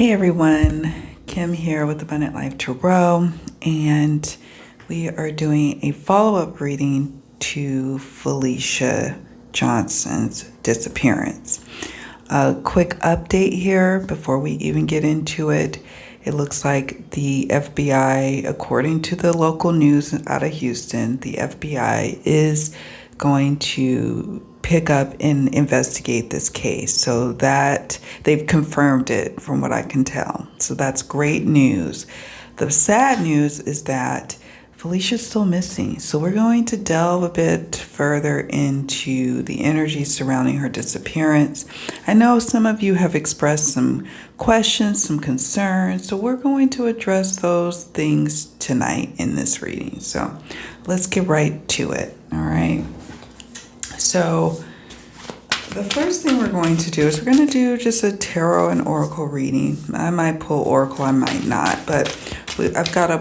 Hey everyone, Kim here with Abundant Life Tarot, and we are doing a follow-up reading to Felicia Johnson's Disappearance. A quick update here before we even get into it. It looks like the FBI, according to the local news out of Houston, the FBI is going to pick up and investigate this case. So that they've confirmed it from what I can tell. So that's great news. The sad news is that Felicia's still missing. So we're going to delve a bit further into the energy surrounding her disappearance. I know some of you have expressed some questions, some concerns. So we're going to address those things tonight in this reading. So let's get right to it. All right. So the first thing we're going to do is we're going to do just a tarot and oracle reading. I might pull oracle, I might not, but I've got a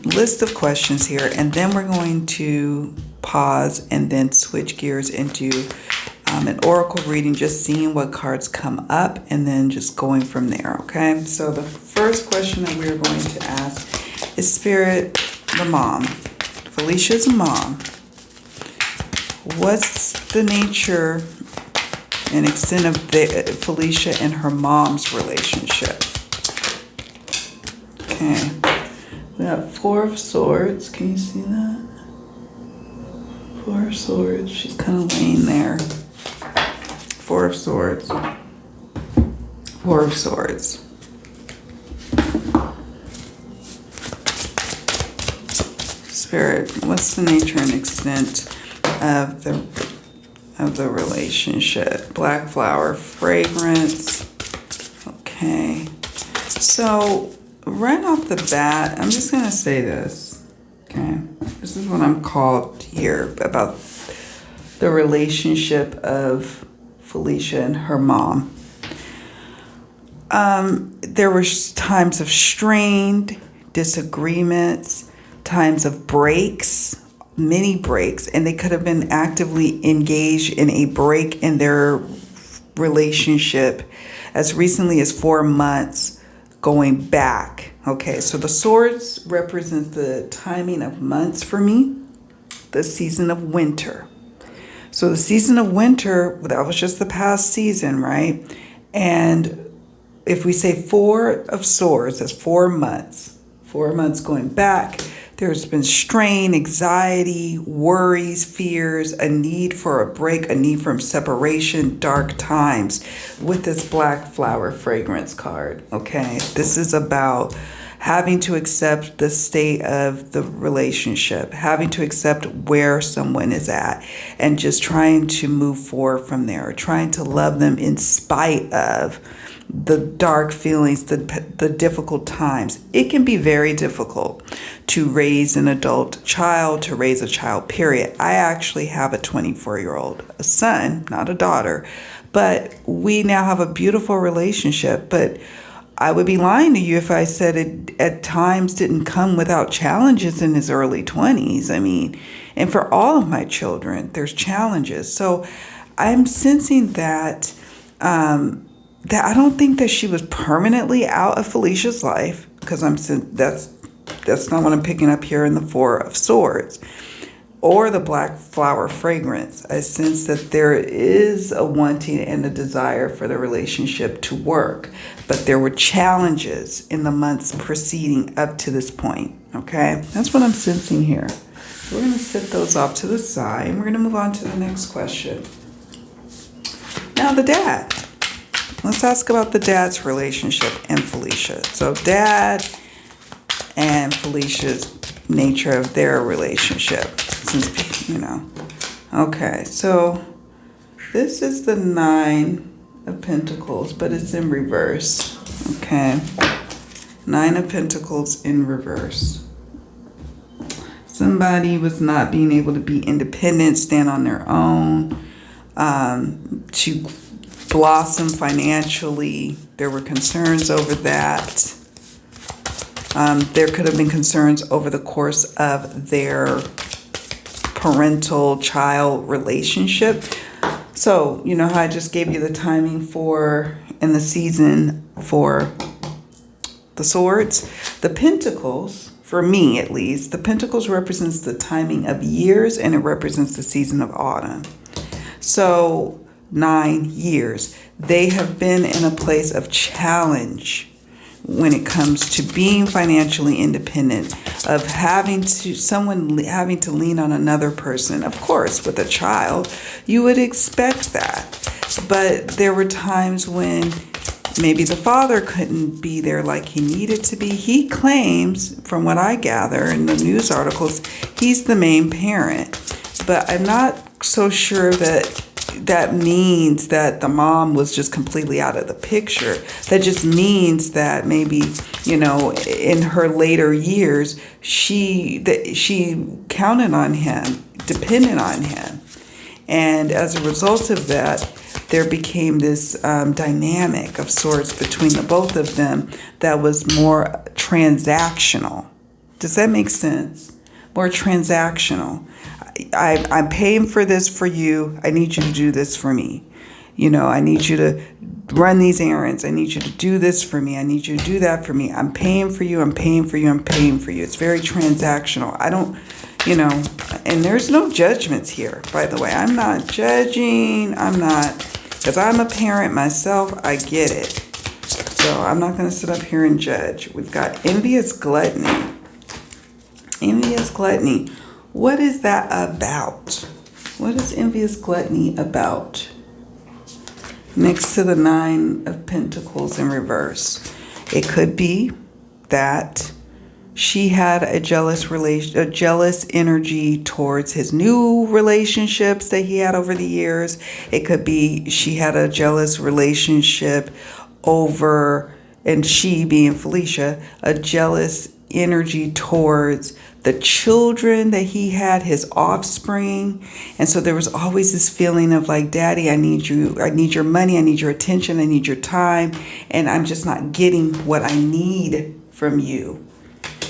list of questions here, and then we're going to pause and then switch gears into an oracle reading, just seeing what cards come up and then just going from there, okay? So the first question that we're going to ask is Spirit, the mom, Felicia's mom. What's the nature and extent of Felicia and her mom's relationship? Okay. We have Four of Swords. Can you see that? Four of Swords. She's kind of laying there. Four of Swords. Four of Swords. Spirit, what's the nature and extent of the relationship? Black flower fragrance. Okay. So right off the bat, I'm just gonna say this. Okay. This is what I'm called here about the relationship of Felicia and her mom. There were times of strained disagreements, times of breaks, many breaks, and they could have been actively engaged in a break in their relationship as recently as 4 months going back. Okay, so the swords represents the timing of months for me, the season of winter. So the season of winter, that was just the past season, right? And if we say Four of Swords, that's 4 months. 4 months going back. There's been strain, anxiety, worries, fears, a need for a break, a need for separation, dark times with this black flower fragrance card, okay? This is about having to accept the state of the relationship, having to accept where someone is at, and just trying to move forward from there, trying to love them in spite of the dark feelings, the difficult times. It can be very difficult to raise an adult child, to raise a child, period. I actually have a 24-year-old, a son, not a daughter, but we now have a beautiful relationship. But I would be lying to you if I said it at times didn't come without challenges in his early 20s. I mean, and for all of my children, there's challenges. So I'm sensing that that I don't think that she was permanently out of Felicia's life, because that's not what I'm picking up here in the Four of Swords or the black flower fragrance. I sense that there is a wanting and a desire for the relationship to work, but there were challenges in the months preceding up to this point. Okay, that's what I'm sensing here. We're going to set those off to the side, and we're going to move on to the next question. Now, the dad. Let's ask about the dad's relationship and Felicia. So dad and Felicia's nature of their relationship. Since, you know. Okay, so this is the Nine of Pentacles, but it's in reverse. Okay. Nine of Pentacles in reverse. Somebody was not being able to be independent, stand on their own, to blossom financially. There were concerns over that. There could have been concerns over the course of their parental-child relationship. So, you know how I just gave you the timing for in the season for the swords. The pentacles, for me at least, the pentacles represents the timing of years, and it represents the season of autumn. So 9 years. They have been in a place of challenge when it comes to being financially independent, of having to lean on another person. Of course, with a child, you would expect that. But there were times when maybe the father couldn't be there like he needed to be. He claims, from what I gather in the news articles, he's the main parent. But I'm not so sure that means that the mom was just completely out of the picture. That just means that maybe, in her later years, she counted on him, depended on him. And as a result of that, there became this dynamic of sorts between the both of them that was more transactional. Does that make sense? More transactional. I'm paying for this for you. I need you to do this for me. I need you to run these errands. I need you to do this for me. I need you to do that for me. I'm paying for you. I'm paying for you. I'm paying for you. It's very transactional. I don't, and there's no judgments here, by the way. I'm not judging. Because I'm a parent myself. I get it. So I'm not going to sit up here and judge. We've got envious gluttony. Envious gluttony. What is that about? What is envious gluttony about? Next to the 9 of Pentacles in reverse. It could be that she had a jealous energy towards his new relationships that he had over the years. It could be she had a jealous relationship over, and she being Felicia, a jealous energy towards the children that he had, his offspring. And so there was always this feeling of like, Daddy, I need you. I need your money. I need your attention. I need your time. And I'm just not getting what I need from you.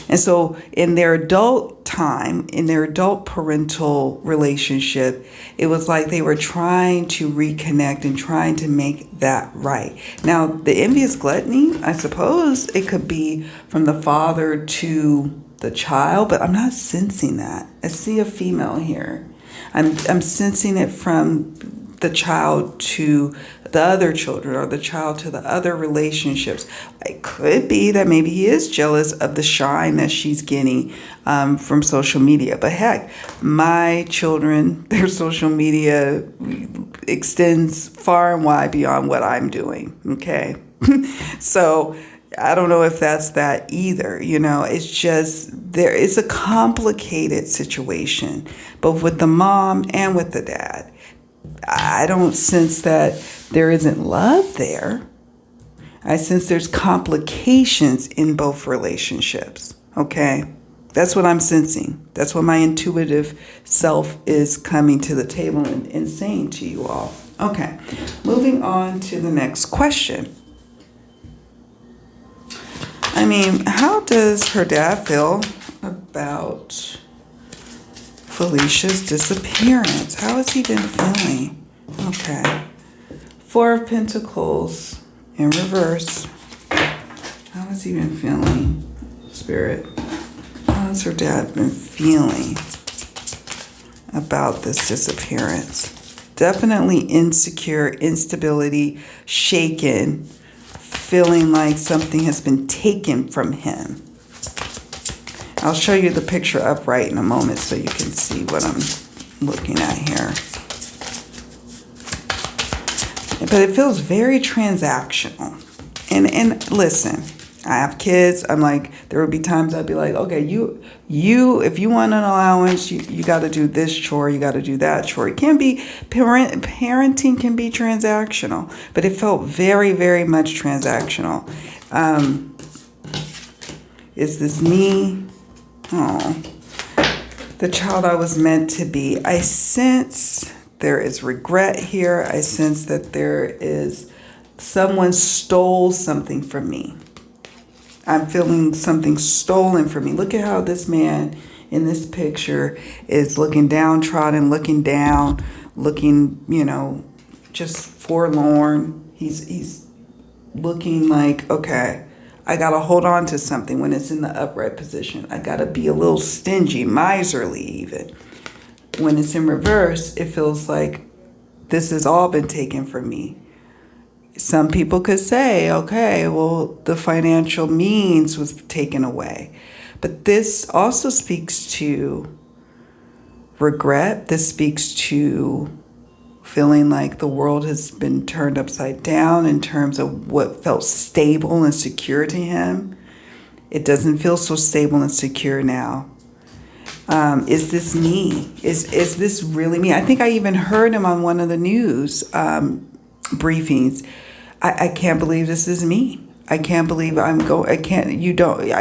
And so in their adult time, in their adult parental relationship, it was like they were trying to reconnect and trying to make that right. Now, the envious gluttony, I suppose it could be from the father to the child, but I'm not sensing that. I see a female here. I'm sensing it from the child to the other children, or the child to the other relationships. It could be that maybe he is jealous of the shine that she's getting from social media. But heck, my children, their social media extends far and wide beyond what I'm doing. Okay. So I don't know if that's that either. It's just, there is a complicated situation, both with the mom and with the dad. I don't sense that there isn't love there. I sense there's complications in both relationships. Okay. That's what I'm sensing. That's what my intuitive self is coming to the table and saying to you all. Okay. Moving on to the next question. How does her dad feel about Felicia's disappearance? How has he been feeling? Okay. 4 of Pentacles in reverse. How has he been feeling? Spirit. How has her dad been feeling about this disappearance? Definitely insecure, instability, shaken, feeling like something has been taken from him. I'll show you the picture upright in a moment so you can see what I'm looking at here. But it feels very transactional. And listen, I have kids. I'm like, there would be times I'd be like, okay, you if you want an allowance, you got to do this chore, you got to do that chore. It can be, parenting can be transactional, but it felt very, very much transactional. Is this me? Oh, the child I was meant to be. I sense there is regret here. I sense that there is someone stole something from me. I'm feeling something stolen from me. Look at how this man in this picture is looking downtrodden, looking down, looking, just forlorn. He's looking like, okay, I got to hold on to something when it's in the upright position. I got to be a little stingy, miserly even. When it's in reverse, it feels like this has all been taken from me. Some people could say, okay, well, the financial means was taken away. But this also speaks to regret. This speaks to feeling like the world has been turned upside down in terms of what felt stable and secure to him. It doesn't feel so stable and secure now. Is this me? Is this really me? I think I even heard him on one of the news briefings. I can't believe this is me. I can't believe I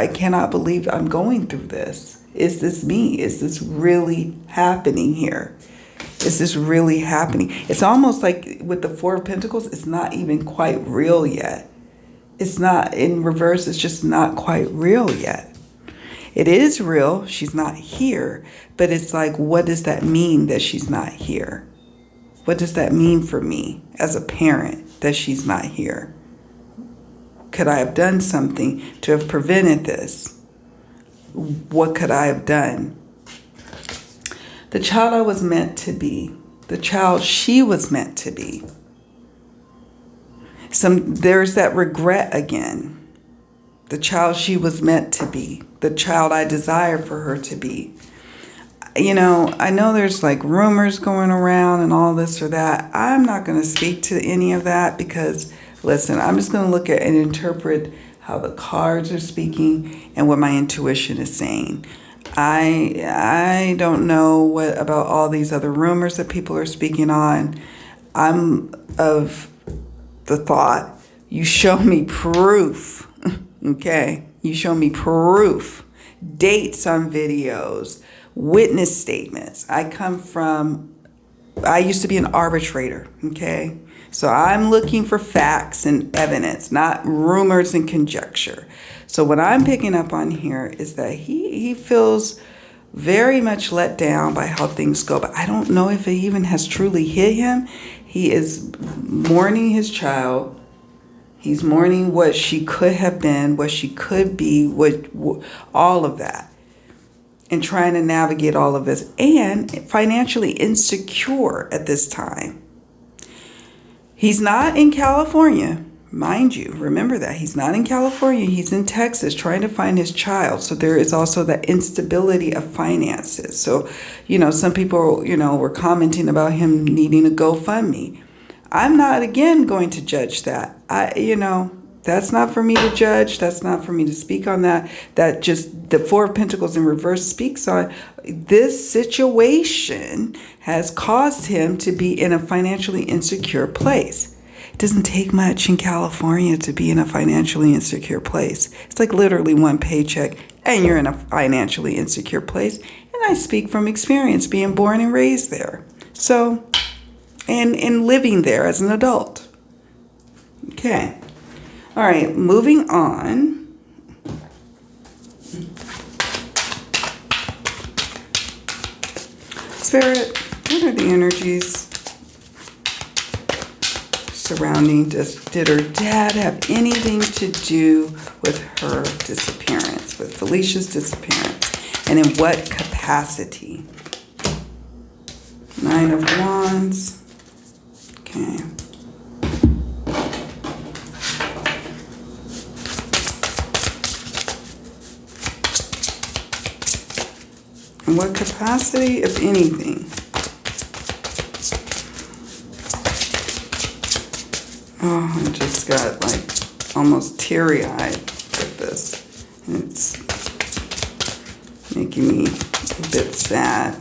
cannot believe I'm going through this. Is this me? Is this really happening here? Is this really happening? It's almost like with the Four of Pentacles, it's not even quite real yet. It's not in reverse. It's just not quite real yet. It is real. She's not here. But it's like, what does that mean that she's not here? What does that mean for me as a parent that she's not here? Could I have done something to have prevented this? What could I have done? The child I was meant to be. The child she was meant to be. There's that regret again. The child she was meant to be. The child I desire for her to be. You know, I know there's like rumors going around and all this or that. I'm not going to speak to any of that because, listen, I'm just going to look at and interpret how the cards are speaking and what my intuition is saying. I don't know what about all these other rumors that people are speaking on. I'm of the thought, you show me proof, okay? You show me proof, dates on videos, witness statements. I used to be an arbitrator, okay? So I'm looking for facts and evidence, not rumors and conjecture. So what I'm picking up on here is that he feels very much let down by how things go. But I don't know if it even has truly hit him. He is mourning his child. He's mourning what she could have been, what she could be, all of that. And trying to navigate all of this. And financially insecure at this time. He's not in California. Mind you, remember that. He's not in California. He's in Texas trying to find his child. So there is also that instability of finances. So, some people, were commenting about him needing a GoFundMe. I'm not, again, going to judge that. That's not for me to judge. That's not for me to speak on that. That just the Four of Pentacles in reverse speaks on this situation has caused him to be in a financially insecure place. It doesn't take much in California to be in a financially insecure place. It's like literally one paycheck and you're in a financially insecure place. And I speak from experience, being born and raised there. So, and living there as an adult. Okay. All right, moving on. Spirit, what are the energies surrounding this? Did her dad have anything to do with her disappearance, with Felicia's disappearance? And in what capacity? Nine of Wands. Okay. In what capacity, if anything? Oh, I just got like almost teary-eyed with this. And it's making me a bit sad.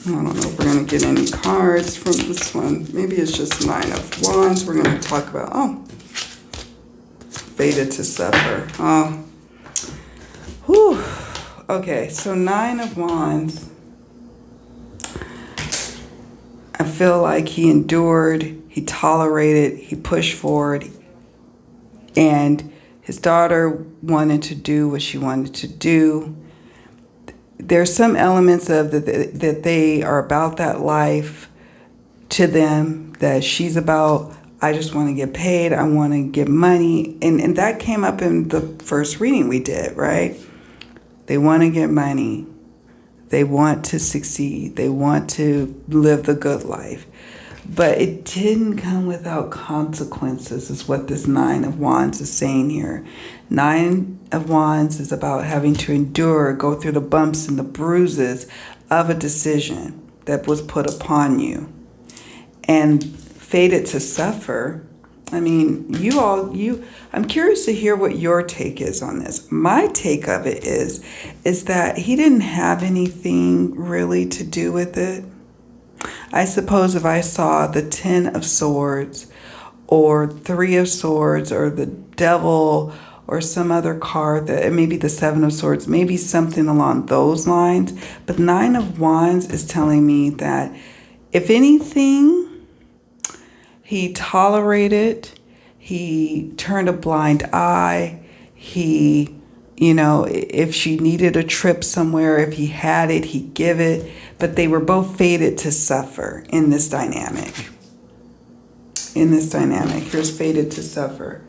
I don't know if we're going to get any cards from this one. Maybe it's just Nine of Wands. We're going to talk about, fated to suffer. Oh, whew. Okay, so Nine of Wands. I feel like he endured, he tolerated, he pushed forward, and his daughter wanted to do what she wanted to do. There's some elements of that they are about that life to them, that she's about, I just want to get paid. I want to get money. And that came up in the first reading we did, right? They want to get money. They want to succeed. They want to live the good life. But it didn't come without consequences, is what this Nine of Wands is saying here. Nine of Wands is about having to endure, go through the bumps and the bruises of a decision that was put upon you. And fated to suffer. I mean, I'm curious to hear what your take is on this. My take of it is that he didn't have anything really to do with it. I suppose if I saw the 10 of Swords or 3 of Swords or the Devil or some other card, that maybe the 7 of Swords, maybe something along those lines. But 9 of Wands is telling me that if anything, he tolerated, he turned a blind eye, he, if she needed a trip somewhere, if he had it, he'd give it. But they were both fated to suffer in this dynamic. Here's fated to suffer,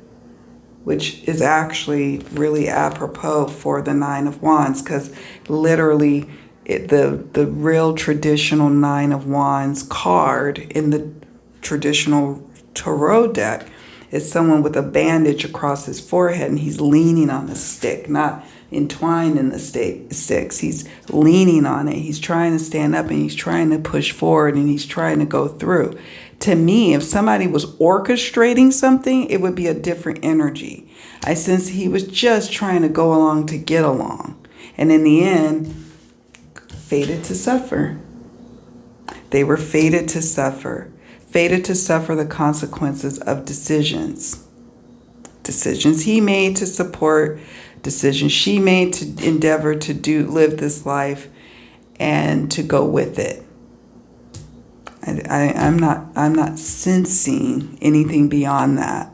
which is actually really apropos for the 9 of Wands, because literally the real traditional 9 of Wands card in the traditional tarot deck is someone with a bandage across his forehead, and he's leaning on a stick, not entwined in the sticks. He's leaning on it. He's trying to stand up, and he's trying to push forward, and he's trying to go through. To me, if somebody was orchestrating something, it would be a different energy. I sense he was just trying to go along to get along. And in the end, fated to suffer. They were fated to suffer. Fated to suffer the consequences of decisions. Decisions he made to support, decisions she made to endeavor to live this life and to go with it. I'm not sensing anything beyond that.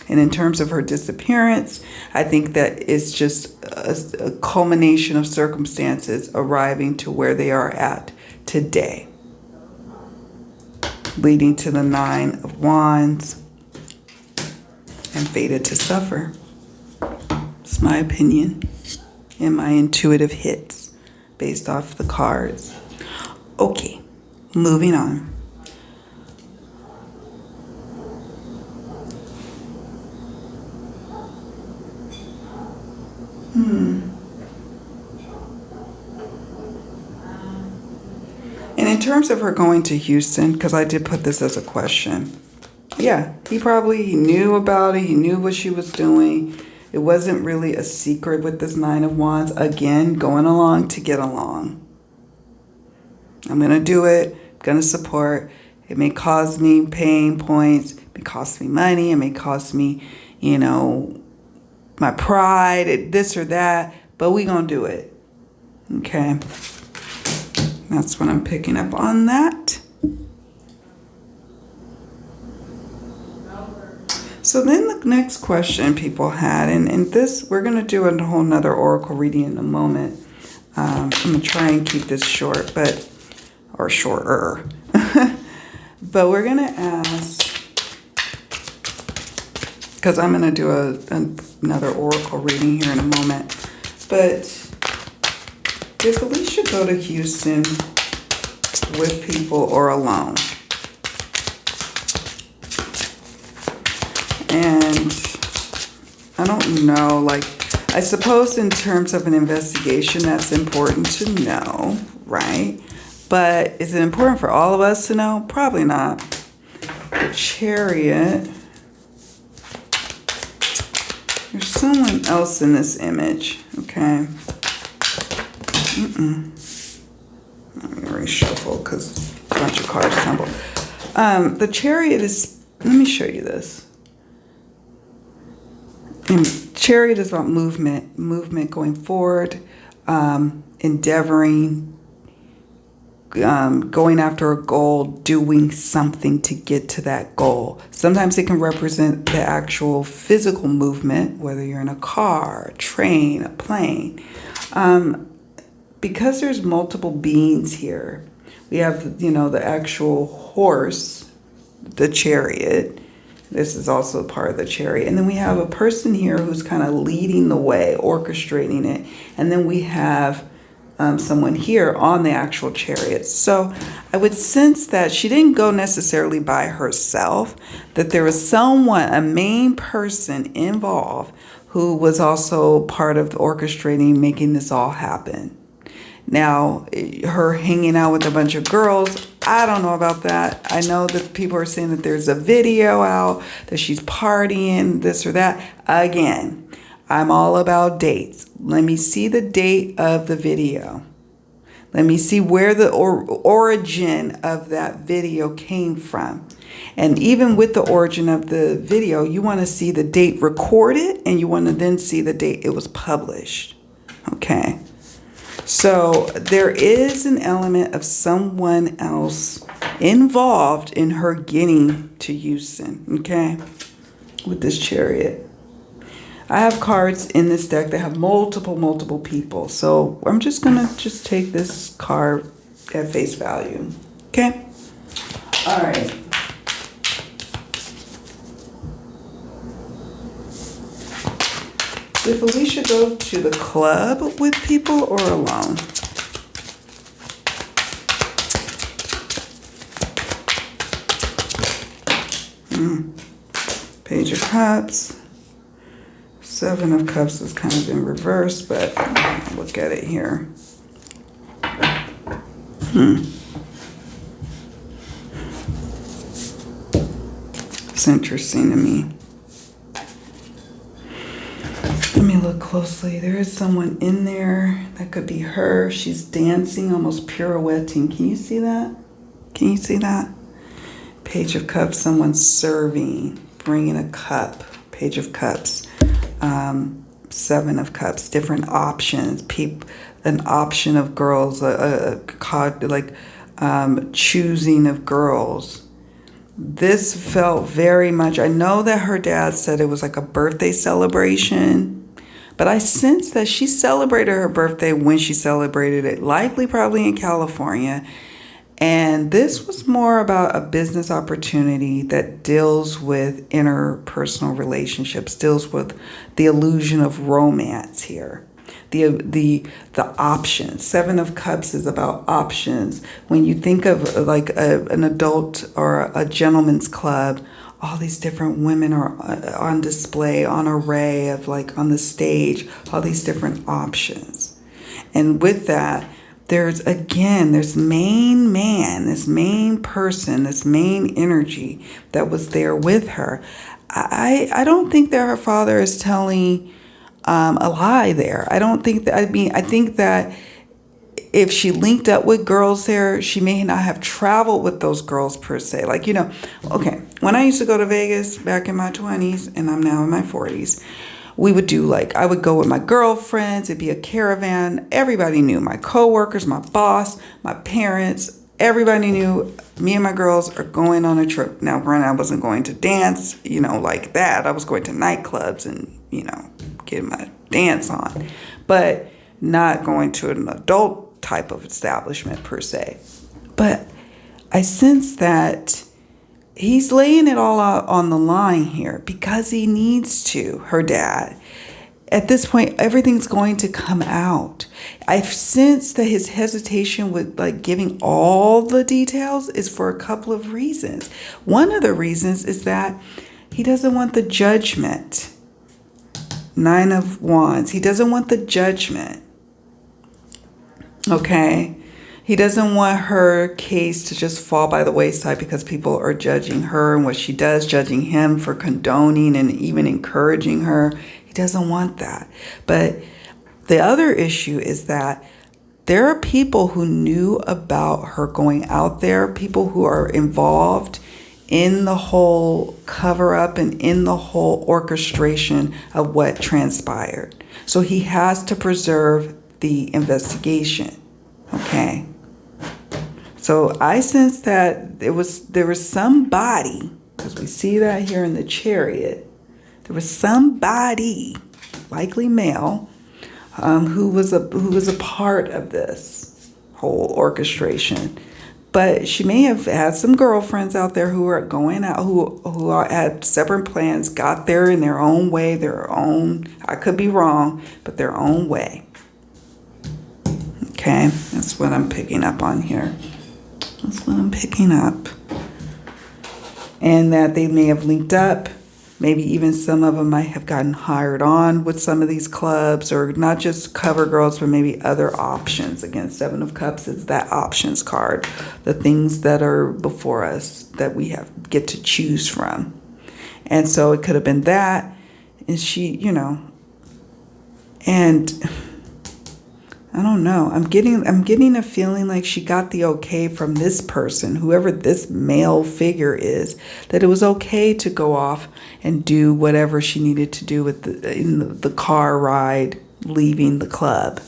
And in terms of her disappearance, I think that it's just a culmination of circumstances arriving to where they are at today, leading to the 9 of Wands and fated to suffer. It's my opinion and my intuitive hits based off the cards. Okay, moving on. And in terms of her going to Houston, because I did put this as a question. Yeah, he knew about it. He knew what she was doing. It wasn't really a secret with this 9 of Wands. Again, going along to get along. I'm going to do it. I'm going to support. It may cause me pain points. It may cost me money. It may cost me, my pride, this or that. But we're going to do it. Okay. That's what I'm picking up on that. So then the next question people had, and this, we're going to do a whole nother oracle reading in a moment. I'm going to try and keep this short, or shorter. But we're going to ask, because I'm going to do another oracle reading here in a moment. But did Felicia go to Houston with people or alone? And I don't know, I suppose in terms of an investigation, that's important to know, right? But is it important for all of us to know? Probably not. The Chariot. There's someone else in this image, okay? Let me reshuffle because a bunch of cards tumble. The Chariot is, let me show you this. And Chariot is about movement going forward, endeavoring, going after a goal, doing something to get to that goal. Sometimes it can represent the actual physical movement, whether you're in a car, a train, a plane. Because there's multiple beings here, we have, the actual horse, the chariot, This is also part of the chariot. And then we have a person here who's kind of leading the way, orchestrating it. And then we have someone here on the actual chariot. So I would sense that she didn't go necessarily by herself, that there was someone, a main person involved who was also part of the orchestrating, making this all happen. Now, her hanging out with a bunch of girls, I don't know about that. I know that people are saying that there's a video out, that she's partying, this or that. Again, I'm all about dates. Let me see the date of the video. Let me see where the origin of that video came from. And even with the origin of the video, you want to see the date recorded, and you want to then see the date it was published. Okay. So there is an element of someone else involved in her getting to Houston, okay, with this chariot. I have cards in this deck that have multiple people. So I'm just going to take this card at face value, okay? All right. Did Felicia go to the club with people or alone? Page of Cups. Seven of Cups is kind of in reverse, but look at it here. It's interesting to me. Let me look closely. There is someone in there. That could be her. She's dancing, almost pirouetting. Can you see that? Can you see that? Page of Cups, someone's serving, bringing a cup. Page of Cups. Seven of Cups, different options. An option of girls, choosing of girls. This felt very much, I know that her dad said it was like a birthday celebration, but I sense that she celebrated her birthday when she celebrated it, likely probably in California. And this was more about a business opportunity that deals with interpersonal relationships, deals with the illusion of romance here. The options. Seven of Cups is about options. When you think of like an adult or a gentleman's club, all these different women are on display, on array of like on the stage, all these different options. And with that, there's main man, this main person, this main energy that was there with her. I don't think that her father is telling a lie there. I don't think that, I think that if she linked up with girls there, she may not have traveled with those girls per se. Like, okay, when I used to go to Vegas back in my 20s, and I'm now in my 40s, we would do I would go with my girlfriends. It'd be a caravan. Everybody knew, my coworkers, my boss, my parents, everybody knew me and my girls are going on a trip. Now, granted, I wasn't going to dance, like that. I was going to nightclubs and, getting my dance on, but not going to an adult type of establishment per se. But I sense that he's laying it all out on the line here because he needs to, her dad. At this point, everything's going to come out. I've sensed that his hesitation with giving all the details is for a couple of reasons. One of the reasons is that he doesn't want the judgment. Nine of Wands. He doesn't want the judgment. Okay? He doesn't want her case to just fall by the wayside because people are judging her and what she does, judging him for condoning and even encouraging her. He doesn't want that. But the other issue is that there are people who knew about her going out there, people who are involved in the whole cover-up and in the whole orchestration of what transpired. So he has to preserve the investigation. Okay? So I sense that there was somebody, because we see that here in the Chariot, there was somebody, likely male, who was a part of this whole orchestration. But she may have had some girlfriends out there who are going out, had separate plans, got there in their own way, I could be wrong, but their own way. Okay, that's what I'm picking up on here. That's what I'm picking up. And that they may have linked up. Maybe even some of them might have gotten hired on with some of these clubs, or not just cover girls, but maybe other options. Again, Seven of Cups is that options card. The things that are before us that we get to choose from. And so it could have been that. And she, and I don't know. I'm getting a feeling like she got the okay from this person, whoever this male figure is, that it was okay to go off and do whatever she needed to do with in the car ride leaving the club.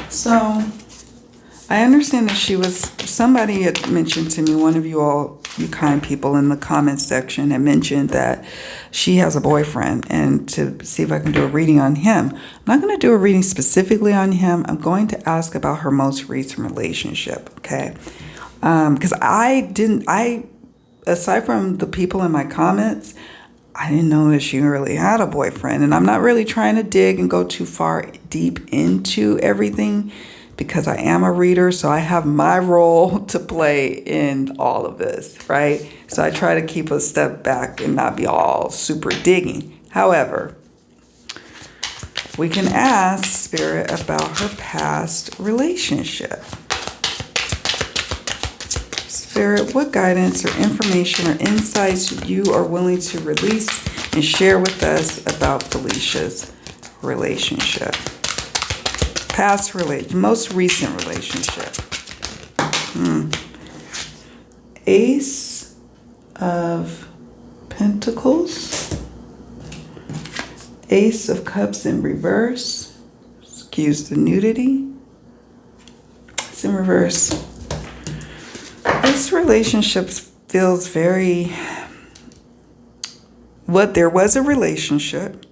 So I understand that somebody had mentioned to me, one of you all, you kind people in the comments section, had mentioned that she has a boyfriend, and to see if I can do a reading on him. I'm not going to do a reading specifically on him. I'm going to ask about her most recent relationship, okay? Because aside from the people in my comments, I didn't know that she really had a boyfriend. And I'm not really trying to dig and go too far deep into everything, because I am a reader, so I have my role to play in all of this, right? So I try to keep a step back and not be all super digging. However, we can ask Spirit about her past relationship. Spirit, what guidance or information or insights you are willing to release and share with us about Felicia's relationship? Past most recent relationship. Ace of Pentacles. Ace of Cups in reverse. Excuse the nudity. It's in reverse. This relationship feels very... there was a relationship.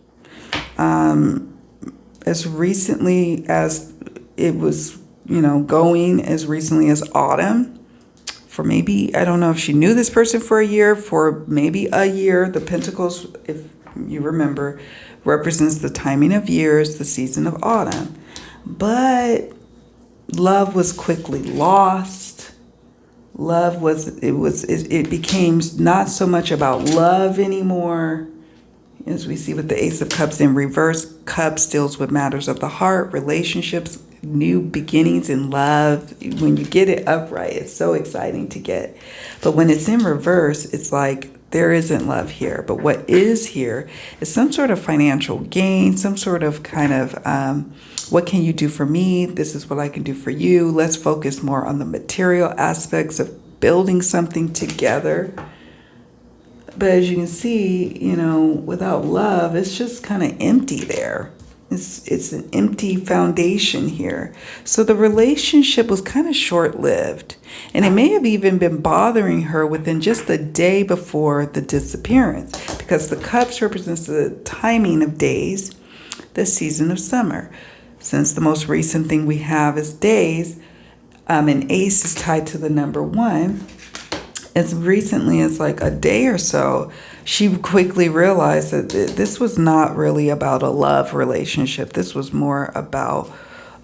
As recently as it was, going as recently as autumn. For maybe, I don't know if she knew this person for a year, for maybe a year. The Pentacles, if you remember, represents the timing of years, the season of autumn. But love was quickly lost. It became not so much about love anymore. As we see with the Ace of Cups in reverse, Cups deals with matters of the heart, relationships, new beginnings in love. When you get it upright, it's so exciting to get. But when it's in reverse, it's like there isn't love here. But what is here is some sort of financial gain, some sort of kind of, what can you do for me? This is what I can do for you. Let's focus more on the material aspects of building something together. But as you can see, without love, it's just kind of empty there. It's an empty foundation here. So the relationship was kind of short-lived. And it may have even been bothering her within just the day before the disappearance, because the Cups represents the timing of days, the season of summer. Since the most recent thing we have is days, and Ace is tied to the number 1. As recently as like a day or so, she quickly realized that this was not really about a love relationship. This was more about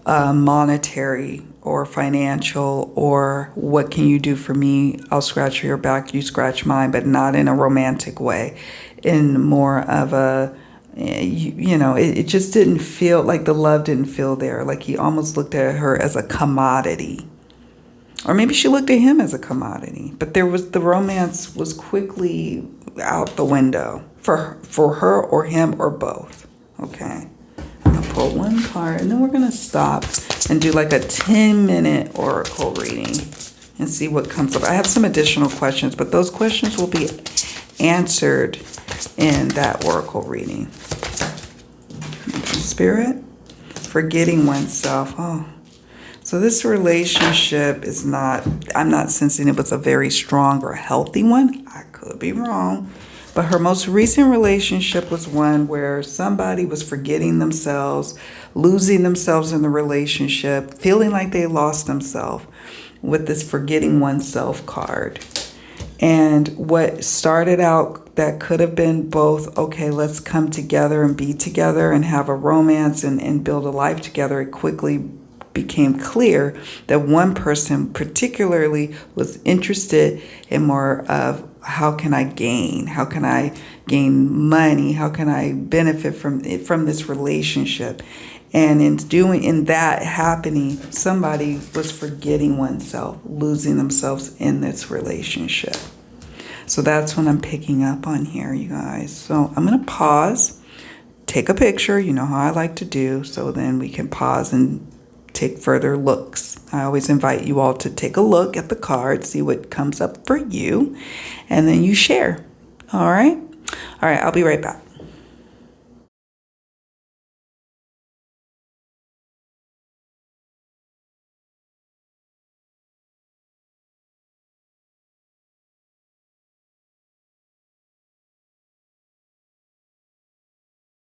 monetary or financial, or what can you do for me? I'll scratch your back, you scratch mine, but not in a romantic way. In more of a, it just didn't feel like the love didn't feel there. Like he almost looked at her as a commodity. Or maybe she looked at him as a commodity, but the romance was quickly out the window for her or him or both. Okay, I'm gonna pull one card, and then we're gonna stop and do like a 10-minute oracle reading and see what comes up. I have some additional questions, but those questions will be answered in that oracle reading. Spirit, forgetting oneself. Oh. So this relationship is not, I'm not sensing it was a very strong or healthy one. I could be wrong. But her most recent relationship was one where somebody was forgetting themselves, losing themselves in the relationship, feeling like they lost themselves with this forgetting oneself card. And what started out that could have been both, okay, let's come together and be together and have a romance and build a life together, it quickly became clear that one person particularly was interested in more of how can I gain? How can I gain money? How can I benefit from this relationship? And in that happening, somebody was forgetting oneself, losing themselves in this relationship. So that's what I'm picking up on here, you guys. So I'm going to pause, take a picture. You know how I like to do. So then we can pause and take further looks. I always invite you all to take a look at the card, see what comes up for you, and then you share. All right? All right, I'll be right back.